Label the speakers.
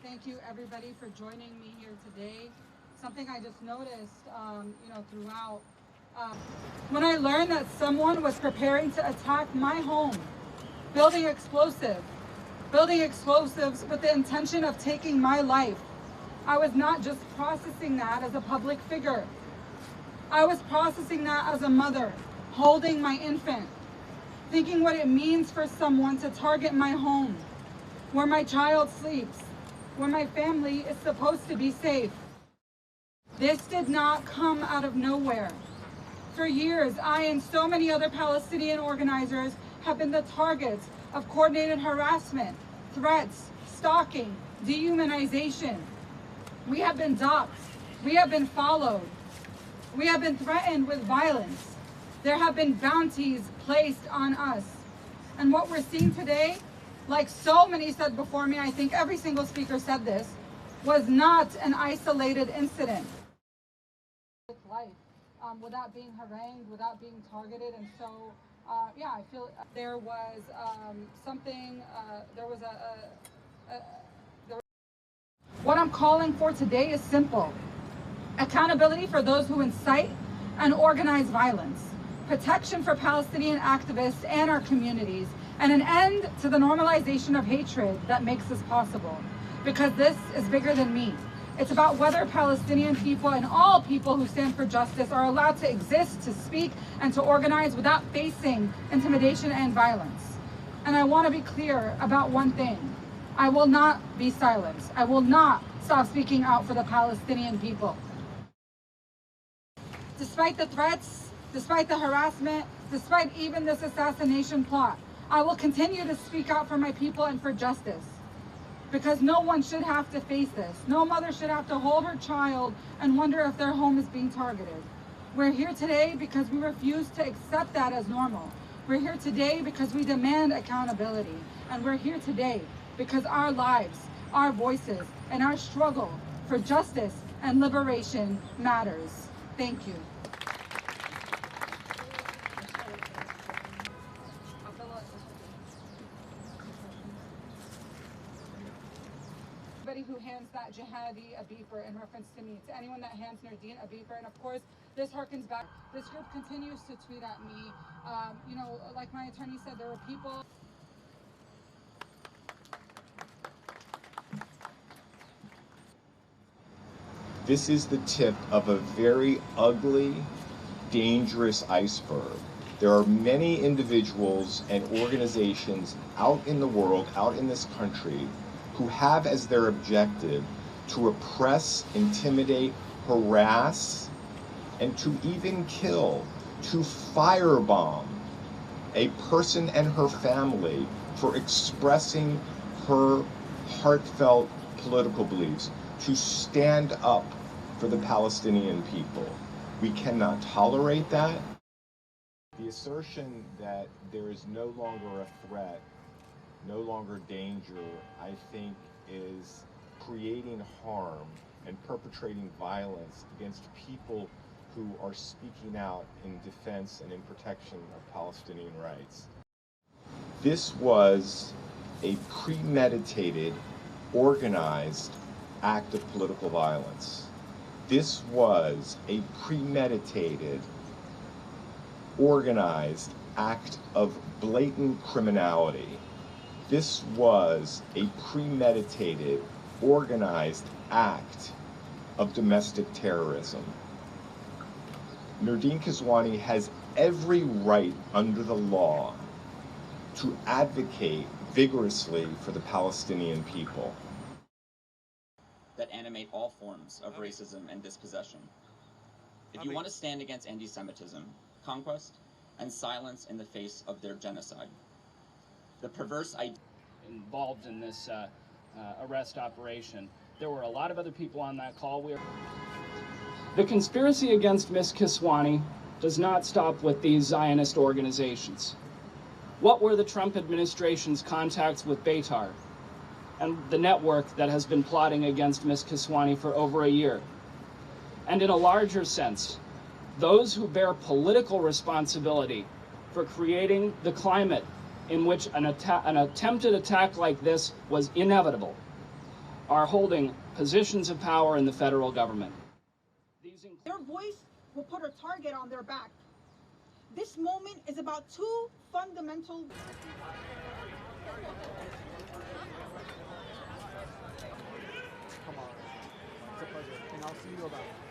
Speaker 1: thank you everybody for joining me here today. Something I just noticed, throughout. When I learned that someone was preparing to attack my home, building explosives with the intention of taking my life, I was not just processing that as a public figure. I was processing that as a mother, holding my infant, thinking what it means for someone to target my home, where my child sleeps, where my family is supposed to be safe. This did not come out of nowhere. For years, I and so many other Palestinian organizers have been the targets of coordinated harassment, threats, stalking, dehumanization. We have been doxxed. We have been followed. We have been threatened with violence. There have been bounties placed on us. And what we're seeing today, like so many said before me, I think every single speaker said this, was not an isolated incident. Life. Without being harangued, without being targeted. And so, I feel there was what I'm calling for today is simple. Accountability for those who incite and organize violence, protection for Palestinian activists and our communities, and an end to the normalization of hatred that makes this possible. Because this is bigger than me. It's about whether Palestinian people and all people who stand for justice are allowed to exist, to speak, and to organize without facing intimidation and violence. And I want to be clear about one thing. I will not be silenced. I will not stop speaking out for the Palestinian people. Despite the threats, despite the harassment, despite even this assassination plot, I will continue to speak out for my people and for justice. Because no one should have to face this. No mother should have to hold her child and wonder if their home is being targeted. We're here today because we refuse to accept that as normal. We're here today because we demand accountability. And we're here today because our lives, our voices, and our struggle for justice and liberation matters. Thank you. Who hands that jihadi a beeper in reference to me, to anyone that hands Nerdeen a beeper. And of course, this harkens back. This group continues to tweet at me. Like my attorney said, there were people.
Speaker 2: This is the tip of a very ugly, dangerous iceberg. There are many individuals and organizations out in the world, out in this country, who have as their objective to oppress, intimidate, harass, and to even kill, to firebomb a person and her family for expressing her heartfelt political beliefs, to stand up for the Palestinian people. We cannot tolerate that. The assertion that there is no longer a threat, no longer danger, I think is creating harm and perpetrating violence against people who are speaking out in defense and in protection of Palestinian rights. This was a premeditated, organized act of political violence. This was a premeditated, organized act of blatant criminality. This was a premeditated, organized act of domestic terrorism. Nerdeen Kiswani has every right under the law to advocate vigorously for the Palestinian people.
Speaker 3: That animate all forms of racism and dispossession. If you want to stand against anti-Semitism, conquest, and silence in the face of their genocide, the perverse idea
Speaker 4: involved in this arrest operation. There were a lot of other people on that call. The conspiracy against Ms. Kiswani does not stop with these Zionist organizations. What were the Trump administration's contacts with Beitar and the network that has been plotting against Ms. Kiswani for over a year? And in a larger sense, those who bear political responsibility for creating the climate in which an attempted attack like this was inevitable. are holding positions of power in the federal government.
Speaker 5: Their voice will put a target on their back. This moment is about two fundamental...
Speaker 6: Come on. It's a pleasure. And I'll see you about it.